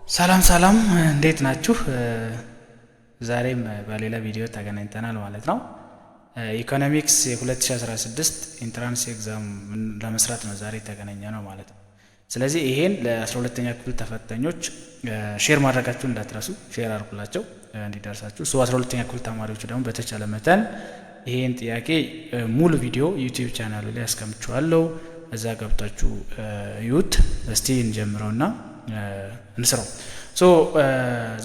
ሰላም ሰላም እንዴት ናችሁ? ዛሬም በሌላ ቪዲዮ ተገናኝተናል ማለት ነው። ኢኮኖሚክስ የ2016 ኢንትራንስ ኤግዛም ለመስራት ነው ዛሬ የተገናኘ ነው ማለት ነው። ስለዚህ ይሄን ለ12ኛ ክፍል ተፈታኞች ሼር ማድረጋችሁ እንዳትረሱ፣ ሼር አድርጉላቸው እንዲደርሳችሁ። 12ኛ ክፍል ተማሪዎች ደግሞ በተቻለ መጠን ይሄን ጥያቄ ሙሉ ቪዲዮ ዩቲዩብ ቻናሉ ላይ አስቀምጬዋለሁ፣ እዛ ገብታችሁ ዩት። እስቲ እንጀምረውና እንስራው። So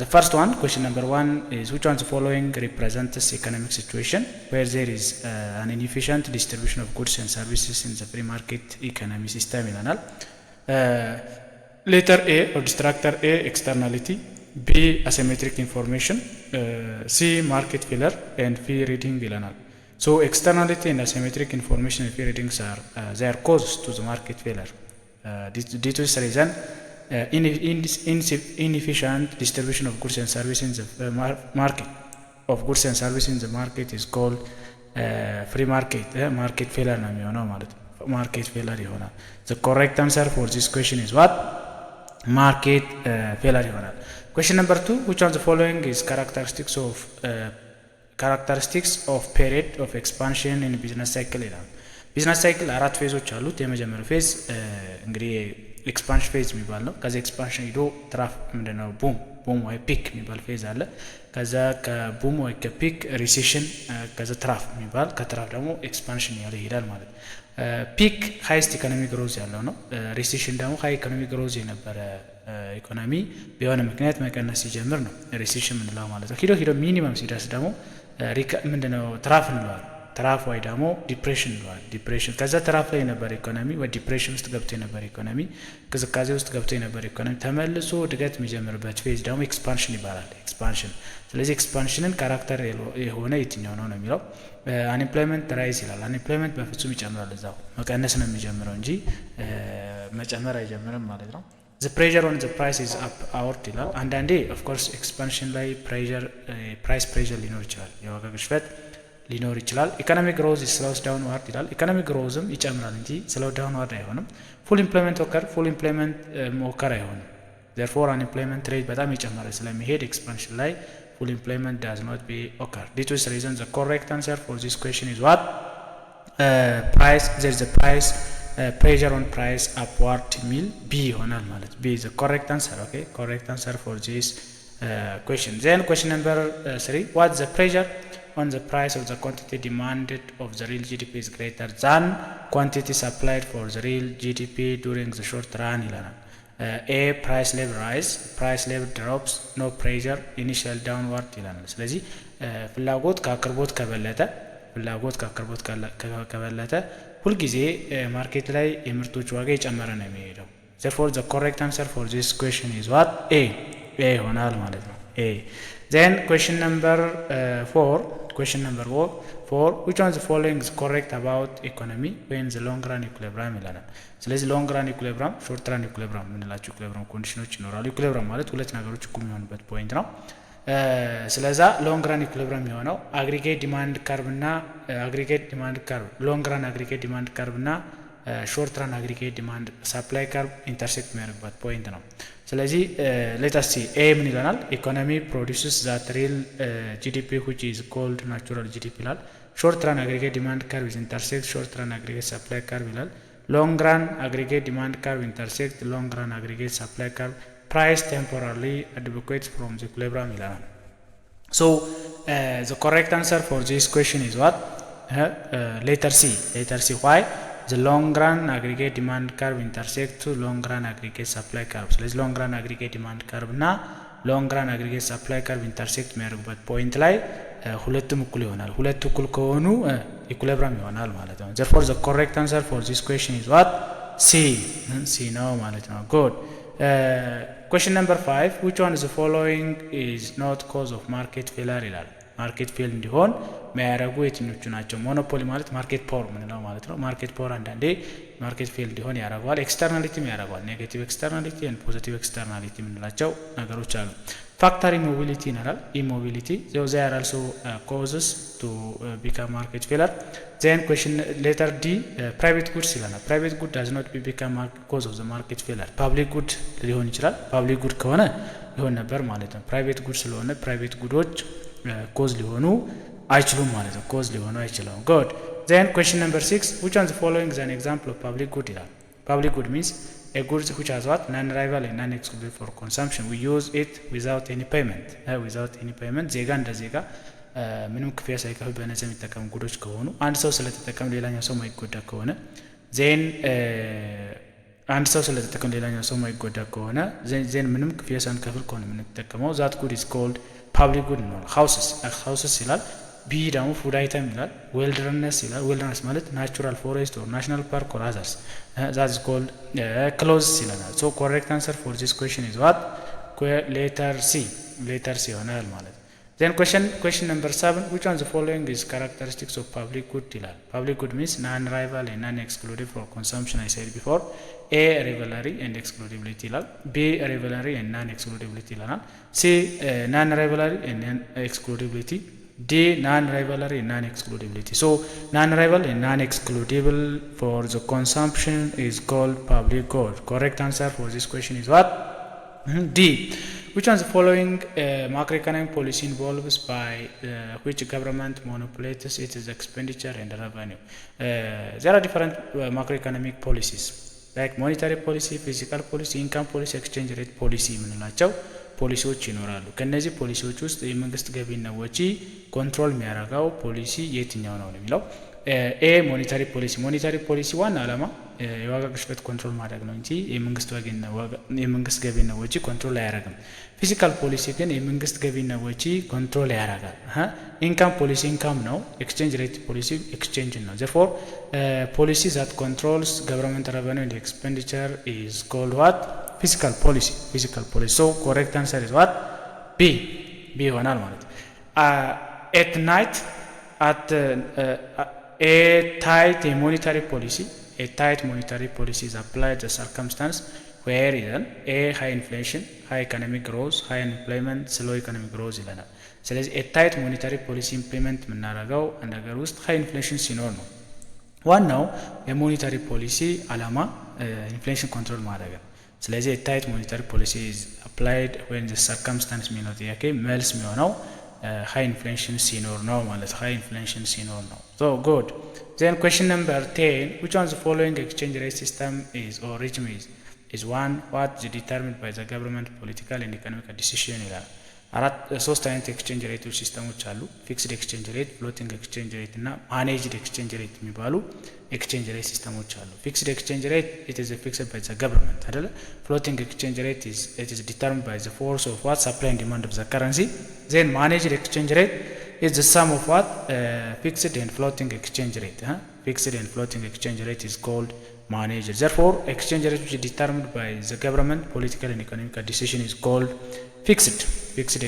the first one, question number 1 is which one of the following represents economic situation where there is an inefficient distribution of goods and services in the free market economy system ይለናል። Letter A or distractor A externality, B asymmetric information, C market failure and fee reading ይለናል። So externality and asymmetric information and fee readings are they are causes to the market failure. Due to this reason inefficient distribution of goods and services in the market of goods and services in the market is called free market. Market failure ነው የሚሆነው ማለት ነው። market failure ይሆናል። The correct answer for this question is what? market failure ይሆናል። Question number 2, which one of the following is characteristics of period of expansion in business cycle ይላል። ቢዝነስ ሳይክል አራት ፌዞች አሉት። የመጀመሪያው ፌዝ እንግዲህ ኤክስፓንሽን ፌዝ የሚባል ነው። ከዛ ኤክስፓንሽን ሂዶ ትራፍ ምንድነው ቡም ወይ ፒክ የሚባል ፌዝ አለ። ከዛ ከቡም ወይ ከፒክ ሪሴሽን፣ ከዛ ትራፍ የሚባል፣ ከትራፍ ደግሞ ኤክስፓንሽን ያለ ይሄዳል ማለት ነው። ፒክ ሃይስት ኢኮኖሚ ግሮዝ ያለው ነው። ሪሴሽን ደግሞ ሃይ ኢኮኖሚ ግሮዝ የነበረ ኢኮኖሚ በሆነ ምክንያት መቀነስ ሲጀምር ነው ሪሴሽን ምንለው ማለት ነው። ሂዶ ሚኒመም ሲደርስ ደግሞ ምንድነው ትራፍ እንለዋለን። ትራፍ ወይ ደግሞ ዲፕሬሽን እንለዋለን። ዲፕሬሽን ከዛ ትራፍ ላይ የነበረ ኢኮኖሚ ወይ ዲፕሬሽን ውስጥ ገብቶ የነበረ ኢኮኖሚ፣ ቅዝቃዜ ውስጥ ገብቶ የነበረ ኢኮኖሚ ተመልሶ እድገት የሚጀምርበት ፌዝ ደግሞ ኤክስፓንሽን ይባላል። ኤክስፓንሽን። ስለዚህ ኤክስፓንሽንን ካራክተር የሆነ የትኛው ነው የሚለው አንኤምፕሎይመንት ራይዝ ይላል። አንኤምፕሎይመንት በፍጹም ይጨምራል፣ እዛው መቀነስ ነው የሚጀምረው እንጂ መጨመር አይጀምርም ማለት ነው። the pressure on the price is upward ይላል። አንዳንዴ ኦፍ ኮርስ ኤክስፓንሽን ላይ ፕራይስ ፕሬሸር ሊኖር ይችላል፣ የዋጋ ግሽበት ሊኖር ይችላል። ኢኮኖሚክ ግሮዝ ስሎውስ ዳውን ዋርድ ይላል። ኢኮኖሚክ ግሮዝም ይጨምራል እንጂ ስሎው ዳውን ዋርድ አይሆንም። ፉል ኢምፕሎይመንት ኦከር አይሆንም። therefore unemployment rate በጣም ይጨምራል ስለሚሄድ ኤክስፓንሽን ላይ full employment does not be occur. Due to this reason the correct answer for this question is what? Price, there is a price pressure on price upward ሚል B ይሆናል ማለት B is the correct answer. Okay, correct answer for this question. Then question number 3, what's the pressure on the price of the quantity demanded of the real GDP is greater than quantity supplied for the real GDP during the short run ይለናል። A price level rise, price level drops, no pressure, initial downward ይለናል። ስለዚህ ፍላጎት ከአቅርቦት ከበለጠ ሁልጊዜ ማርኬት ላይ የምርቶች ዋጋ የጨመረ ነው የሚሄደው። therefore the correct answer for this question is what? A ይሆናል ማለት ነው። A. Then question number 4, which one of the following is correct about economy when the long run equilibrium ይላል። ስለዚህ ሎንግ ራን ኢኩሊብሪየም፣ ሾርት ራን ኢኩሊብሪየም የምንላቸው ኢኩሊብሪየም ኮንዲሽኖች ይኖራሉ። ኢኩሊብሪየም ማለት ሁለት ነገሮች እኩል የሚሆኑበት ፖይንት ነው። ስለዛ ሎንግ ራን ኢኩሊብሪየም የሆነው አግሪጌት ዲማንድ ካርቭ እና ሎንግ ራን አግሪጌት ዲማንድ ካርቭ እና ሾርት ራን አግሪጌት ዲማንድ ሳፕላይ ካርቭ ኢንተርሴክት የሚያደርግበት ፖይንት ነው። ስለዚህ ሌተስ ሲ ኤ ምን ይለናል? ኢኮኖሚ ፕሮዲውስስ ዛት ሪል ጂዲፒ which is called ናቹራል ጂዲፒ ይላል። ሾርት ራን አግሪጌት ዲማንድ ካርቭ ኢዝ ኢንተርሴክት ሾርት ራን አግሪጌት ሳፕላይ ካርቭ ይላል። ሎንግ ራን አግሪጌት ዲማንድ ካርቭ ኢንተርሴክት ሎንግ ራን አግሪጌት ሳፕላይ ካርቭ ፕራይስ ቴምፖራሪ አድቮኬትስ ፍሮም ዘ ኢኩሊብሪየም ይለናል። So the correct answer for this question is what? Letter C. Why? The long run aggregate demand curve intersect to long run aggregate supply curve. ስለዚህ long run aggregate demand curve እና long run aggregate supply curve intersect የሚያደርጉበት ፖይንት ላይ ሁለቱም እኩል ይሆናል። ሁለቱ እኩል ከሆኑ ኢኩሊብሪየም ይሆናል ማለት ነው። therefore the correct answer for this question is what? C ነው ማለት ነው። good. Question number 5, which one of the following is not cause of market failure ይላል። ማርኬት ፌል እንዲሆን የሚያደርጉ የትኞቹ ናቸው? ሞኖፖሊ ማለት ማርኬት ፓወር ምንለው ማለት ነው። ማርኬት ፓወር አንዳንዴ ማርኬት ፌል እንዲሆን ያደርገዋል። ኤክስተርናሊቲም ያደርገዋል። ኔጌቲቭ ኤክስተርናሊቲ ኤንድ ፖዚቲቭ ኤክስተርናሊቲ የምንላቸው ነገሮች አሉ። ፋክተር ኢሞቢሊቲ ይናላል። ኢሞቢሊቲ they are also causes to become market failure. then question letter D private goods ይላል። private good does not become cause of the market failure. public good ሊሆን ይችላል። public good ከሆነ ሊሆን ነበር ማለት ነው። private good ስለሆነ private goods cause ሊሆኑ አይችሉም ማለት ነው። cause ሊሆኑ አይችሉም። good then question number 6 which one the following is an example of public good ይላል። public good means a goods which has what non-rival and non-exclusive for consumption we use it without any payment ዜጋ እንደ ዜጋ ምንም ክፍያ ሳይከፍል በነፃ የሚጠቀሙ ጉዶች ከሆኑ አንድ ሰው ስለተጠቀም ሌላኛው ሰው ማይጎዳ ከሆነ ዜን ምንም ክፍያ ሳንከፍል ከሆነ የምንጠቀመው that good is called public good ነው። houses ይላል። ቢ ደግሞ ፉድ አይተም ይላል። ዌልደርነስ ይላል። ዌልደርነስ ማለት ናቹራል ፎሬስት ኦር ናሽናል ፓርክ ኦር አዘርስ that is called clothes ይላል። so correct answer for this question is what letter C ይሆናል ማለት ነው። then question number 7 which one the following is characteristics of public good ይላል። public good means non-rival and non-exclusive for consumption I said before. A rivalry and exclusivity ይላል። B rivalry and non-exclusivity ይላል። C non-rivalry and non-exclusivity. D non-rivalry and non-exclusivity. so non-rival and non-excludable for the consumption is called public good. Correct answer for this question is what? D. which one the following macroeconomic policy involves by which government monopolizes its expenditure and revenue? There are different macroeconomic policies like monetary policy, fiscal policy, income policy, exchange rate policy የምንላቸው ፖሊሲዎች ይኖራሉ። ከነዚህ ፖሊሲዎች ውስጥ የመንግስት ገቢና ወጪ ኮንትሮል የሚያደርገው ፖሊሲ የትኛው ነው የሚለው ኤ ሞኔታሪ ፖሊሲ ዋና ዓላማ የዋጋ ግሽበት ኮንትሮል ማድረግ ነው እንጂ የመንግስት ገቢና ወጪ ኮንትሮል አያደርግም። ፊስካል ፖሊሲ ግን የመንግስት ገቢና ወጪ ኮንትሮል ያደርጋል። ኢንካም ፖሊሲ ኢንካም ነው። ኤክስቼንጅ ሬት ፖሊሲ ኤክስቼንጅ ነው። therefore policy that controls government revenue and expenditure is called what? fiscal policy. so correct answer is what? B ይሆናል ማለት ነው። at night a tight monetary policy is applied to circumstance where a high inflation, high economic growth, high unemployment, slow economic growth ይለናል። ስለዚህ a tight monetary policy implement የምናደርገው አንድ ሀገር ውስጥ high inflation ሲኖር ነው። ዋናው የሞኔታሪ ፖሊሲ ዓላማ ኢንፍሌሽን ኮንትሮል ማድረግ ነው። ስለዚህ a tight monetary policy is applied when the circumstance የሚለው ጥያቄ መልስ የሚሆነው high inflation ሲኖር ነው ማለት ነው። so good. then question number 10 which one of the following exchange rate system is or regime is one what is determined by the government political and economic decision ይላል። ሶስት አይነት ኤክስቼንጅ ሬቶች ሲስተሞች አሉ። ፊክስድ ኤክስቼንጅ ሬት፣ ፍሎቲንግ ኤክስቼንጅ ሬት እና ማኔጅድ ኤክስቼንጅ ሬት የሚባሉ ኤክስቼንጅ ሬት ሲስተሞች አሉ። ፊክስድ ኤክስቼንጅ ሬት it is fixed by the government አይደለ። ፍሎቲንግ ኤክስቼንጅ ሬት it is determined by the force of what supply and demand of the currency. then managed exchange rate is the sum of what fixed and floating exchange rate. fixed and floating exchange rate is called managed. therefore exchange rate which is determined by the government political and economic decision is called fixed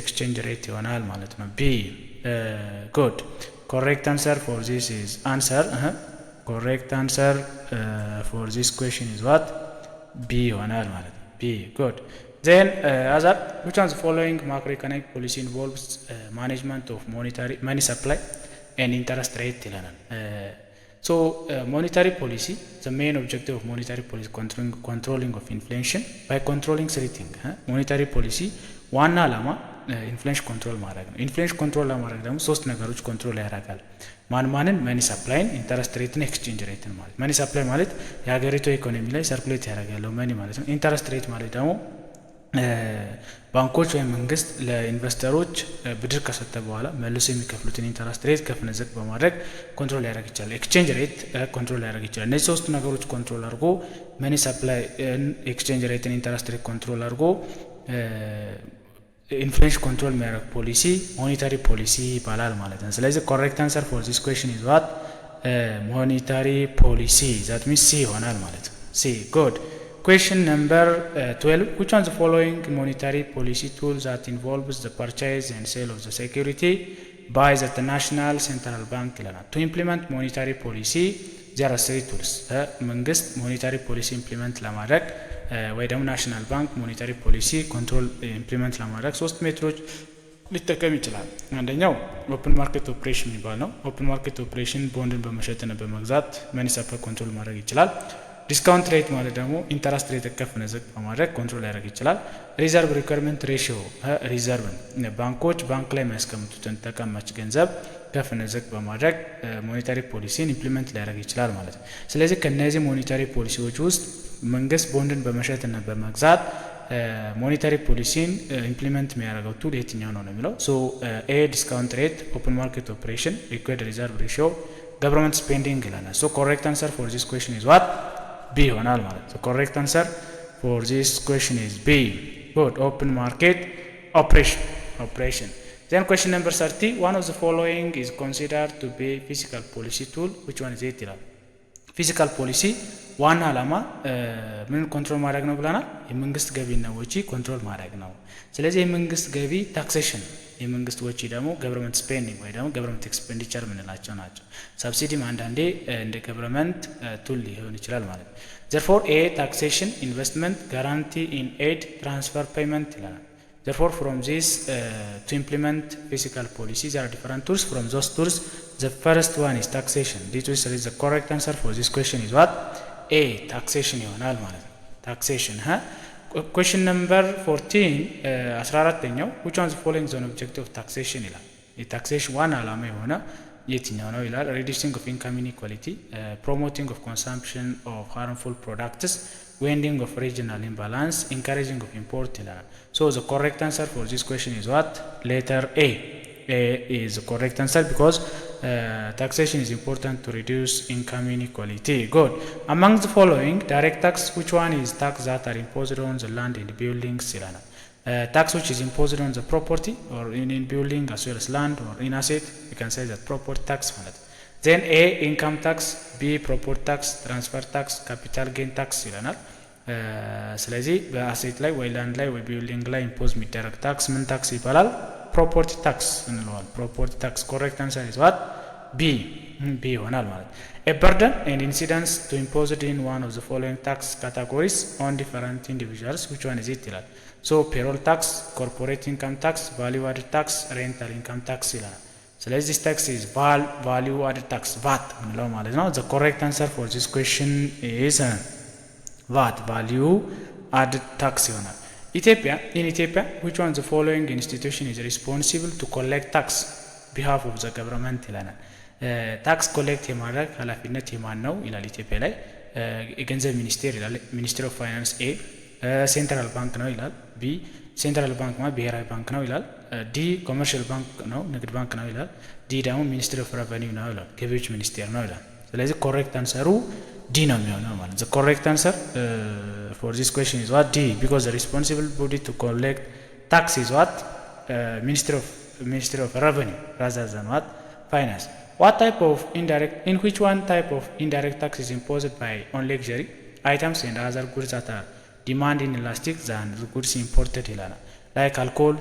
exchange rate ይሆናል ማለት ነው። B good. correct answer for this is correct answer for this question is what? B ይሆናል ማለት ነው። B good. then other which one of the following macroeconomic policy involves management of money supply and interest rate ይለናል። so monetary policy, the main objective of monetary policy controlling of inflation by controlling three things. monetary policy ዋና ዓላማ ኢንፍሌሽን ኮንትሮል ማድረግ ነው። ኢንፍሌሽን ኮንትሮል ለማድረግ ደግሞ ሶስት ነገሮች ኮንትሮል ያደርጋል። ማንን? መኒ ሰፕላይን፣ ኢንተረስት ሬትን፣ ኤክስቼንጅ ሬትን ማለት። መኒ ሰፕላይ ማለት የሀገሪቱ ኢኮኖሚ ላይ ሰርኩሌት ያደርጋለው መኒ ማለት ነው። ኢንተረስት ሬት ማለት ደግሞ ባንኮች ወይም መንግስት ለኢንቨስተሮች ብድር ከሰጠ በኋላ መልሶ የሚከፍሉትን ኢንተረስት ሬት ከፍና ዝቅ በማድረግ ኮንትሮል ያደርግ ይችላል። ኤክስቼንጅ ሬት ኮንትሮል ያደርግ ይችላል። እነዚህ ሶስት ነገሮች ኮንትሮል አድርጎ መኒ ሰፕላይ፣ ኤክስቼንጅ ሬትን፣ ኢንተረስት ሬት ኮንትሮል አድርጎ ኢንፍሌሽን ኮንትሮል የሚያደርግ ፖሊሲ ሞኔታሪ ፖሊሲ ይባላል ማለት ነው። ስለዚህ ኮሬክት አንሰር ፎር ዚስ ኩዌስችን ኢዝ ዋት? ሞኔታሪ ፖሊሲ። ዛት ሚንስ ሲ ይሆናል ማለት ነው። ሲ ጉድ። Question number 12 which one of the following monetary policy tools that involves the purchase and sale of the security by the national central bank ይለናል። to implement monetary policy there are three tools መንግስት ሞኔታሪ ፖሊሲ ኢምፕሊመንት ለማድረግ ወይ ደግሞ ናሽናል ባንክ ሞኔታሪ ፖሊሲ ኮንትሮል ኢምፕሊመንት ለማድረግ ሶስት ሜትዶች ሊጠቀም ይችላል። አንደኛው ኦፕን ማርኬት ኦፕሬሽን የሚባል ነው። ኦፕን ማርኬት ኦፕሬሽን ቦንድን በመሸጥና በመግዛት መኒ ሰፕላይ ኮንትሮል ማድረግ ይችላል። ዲስካውንት ሬት ማለት ደግሞ ኢንተረስት ሬት ከፍ ዝቅ በማድረግ ኮንትሮል ያደርግ ይችላል። ሪዘርቭ ሪኳየርመንት ሬሽዮ ሪዘርቭ ባንኮች ባንክ ላይ የሚያስቀምጡትን ተቀማጭ ገንዘብ ከፍ ዝቅ በማድረግ ሞኔታሪ ፖሊሲን ኢምፕሊመንት ሊያደርግ ይችላል ማለት ነው። ስለዚህ ከነዚህ ሞኔታሪ ፖሊሲዎች ውስጥ መንግስት ቦንድን በመሸጥና በመግዛት ሞኔታሪ ፖሊሲን ኢምፕሊመንት የሚያደርገው ቱል የትኛው ነው የሚለው ሶ ኤ ዲስካውንት ሬት ኦፕን ማርኬት ኦፕሬሽን ሪኳየርድ ሪዘርቭ ሬሽዮ ገቨርንመንት ስፔንዲንግ ይላል። ሶ ኮሬክት አንሰር ፎር ዚስ ኩዌስችን ኢዝ ዋት ቢ ይሆናል ማለት ነው። ኮሬክት አንሰር ፎር ዚስ ኩዌስችን ኢዝ ቢ ጉድ ኦፕን ማርኬት ኦፕሬሽን Then question number 30 one of the following is considered to be fiscal policy tool which one is it ይላል። ፊዚካል ፖሊሲ ዋና ዓላማ ምን ኮንትሮል ማድረግ ነው ብለናል? የመንግስት ገቢና ወጪ ኮንትሮል ማድረግ ነው። ስለዚህ የመንግስት ገቢ ታክሴሽን፣ የመንግስት ወጪ ደግሞ ገቨርንመንት ስፔንዲንግ ወይ ደግሞ ገቨርንመንት ኤክስፔንዲቸር ምንላቸው ናቸው። ሰብሲዲም አንዳንዴ እንደ ገቨርንመንት ቱል ሊሆን ይችላል ማለት ነው። therefore a taxation investment guarantee in aid transfer payment ይላል። Therefore, from this to implement fiscal policy, there are different tools. From those tools, the first one is taxation. This is the correct answer for this question is what? A. Taxation ይሆናል ማለት ነው። Taxation. Question number 14. 14ኛው which one is following the objective of taxation ይላል። የታክሴሽን ዋና ዓላማ የሆነ የትኛው ነው ይላል? reducing of income inequality, promoting of consumption of harmful products, wending of regional imbalance, encouraging of import ይላል። So the correct answer for this question is what? Letter A. A is the correct answer because taxation is important to reduce income inequality. Good. Among the following direct tax, which one is tax that are imposed on the land and buildings ይላል። Tax which is imposed on the property or in building as well as land or in asset, you can say that property tax ማለት ነው። Then A income tax, B property tax, transfer tax, capital gain tax ይለናል። ስለዚህ በአሴት ላይ ወይ ላንድ ላይ ወይ ቢልዲንግ ላይ ኢምፖዝ የሚደረግ ታክስ ምን ታክስ ይባላል? ፕሮፐርቲ ታክስ እንለዋል። ፕሮፐርቲ ታክስ ኮሬክት አንሰር ኢዝ ዋት? ቢ ይሆናል ማለት ነው። A burden and incidence to imposed in one of the following tax categories on different individuals which one is it ይላል። So payroll tax, corporate income tax, value added tax, rental income tax ይላል። ስለዚህ this tax is value added tax VAT እንለው ማለት ነው። The correct answer for this question is VAT value added tax ይሆናል። In Ethiopia which one of the following institution is responsible to collect tax behalf of the government ይላል። ታክስ ኮሌክት የማድረግ ኃላፊነት የማን ነው ይላል። ኢትዮጵያ ላይ የገንዘብ ሚኒስቴር ይላል። ሚኒስትሪ ኦፍ ፋይናንስ ኤ። ሴንትራል ባንክ ነው ይላል። ቢ ሴንትራል ባንክ ማለት ብሔራዊ ባንክ ነው ይላል። ዲ ኮመርሻል ባንክ ነው ንግድ ባንክ ነው ይላል። ዲ ደግሞ ሚኒስትሪ ኦፍ ሬቨኒው ነው ይላል። ገቢዎች ሚኒስቴር ነው ይላል። ስለዚህ ኮሬክት አንሰሩ ዲ ነው የሚሆነው ማለት ነው። ኮሬክት አንሰር for this question is what? D, because the responsible body to collect tax is what? Ministry of Revenue rather than what? Finance. What type of in which one type of indirect tax is imposed by on luxury items and other goods that are demanded in elastic than the goods imported ይላል። like alcohol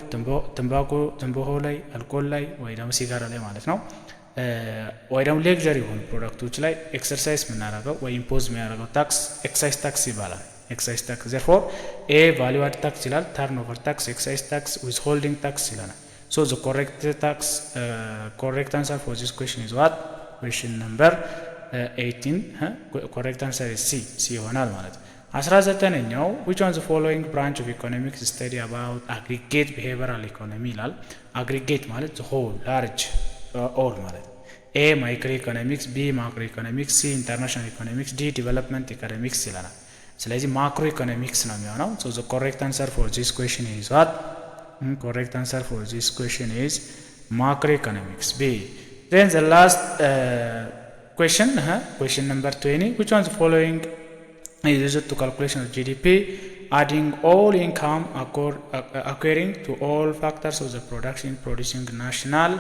ትንባሆ ላይ አልኮል ላይ ወይ ደግሞ ሲጋራ ላይ ማለት ነው። ወይ ደግሞ ሌክዠሪ የሆኑ ፕሮዳክቶች ላይ ኤክሰርሳይዝ የምናደርገው ወይ ኢምፖዝ የሚያደርገው ታክስ ኤክሳይዝ ታክስ ይባላል። ኤክሳይዝ ታክስ therefore A value added tax ይላል። turnover tax, excise tax, withholding tax ይላል። So the correct answer for this question is what? Question number 18. Correct answer is C ይሆናል ማለት ነው። 19ኛው which one of the following branch of economics study about aggregate behavioral economy ይላል። aggregate ማለት the whole large all ማለት ነው። A microeconomics, B macroeconomics, C international economics, D development economics ይላል። ስለዚህ ማክሮ ኢኮኖሚክስ ነው የሚሆነው። so the correct answer for this question is what? Correct answer for this question is macroeconomics, B. Then the last question number 20 which one of the following is used to calculation of GDP adding all income according to all factors of the production producing national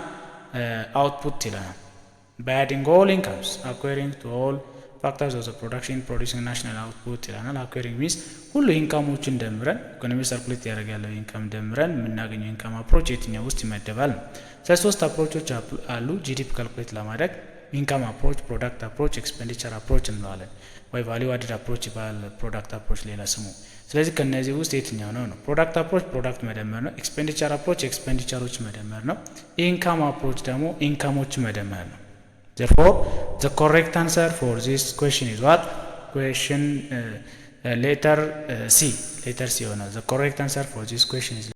output ይላል። by adding all incomes according to all ፋክተርስ ኦፍ ፕሮዳክሽን ፕሮዲውሲንግ ናሽናል አውትፑት ይላናል። አኩሪንግ ሚንስ ሁሉ ኢንካሞችን ደምረን ኢኮኖሚ ሰርኩሌት ያደርግ ያለው ኢንካም ደምረን የምናገኘው ኢንካም አፕሮች የትኛው ውስጥ ይመደባል ነው። ስለዚህ 3 አፕሮቾች አሉ ጂዲፒ ካልኩሌት ለማድረግ ኢንካም አፕሮች፣ ፕሮዳክት አፕሮች፣ ኤክስፔንዲቸር አፕሮች እንለዋለን። ወይ ቫሊዩ አድድ አፕሮች ይባላል ፕሮዳክት አፕሮች ሌላ ስሙ። ስለዚህ ከነዚህ ውስጥ የትኛው ነው? ፕሮዳክት አፕሮች ፕሮዳክት መደመር ነው። ኤክስፔንዲቸር አፕሮች ኤክስፔንዲቸሮች መደመር ነው። ኢንካም አፕሮች ደግሞ ኢንካሞች መደመር ነው። therefore the correct answer for this question is what? question letter C ይሆናል። the correct answer for this question is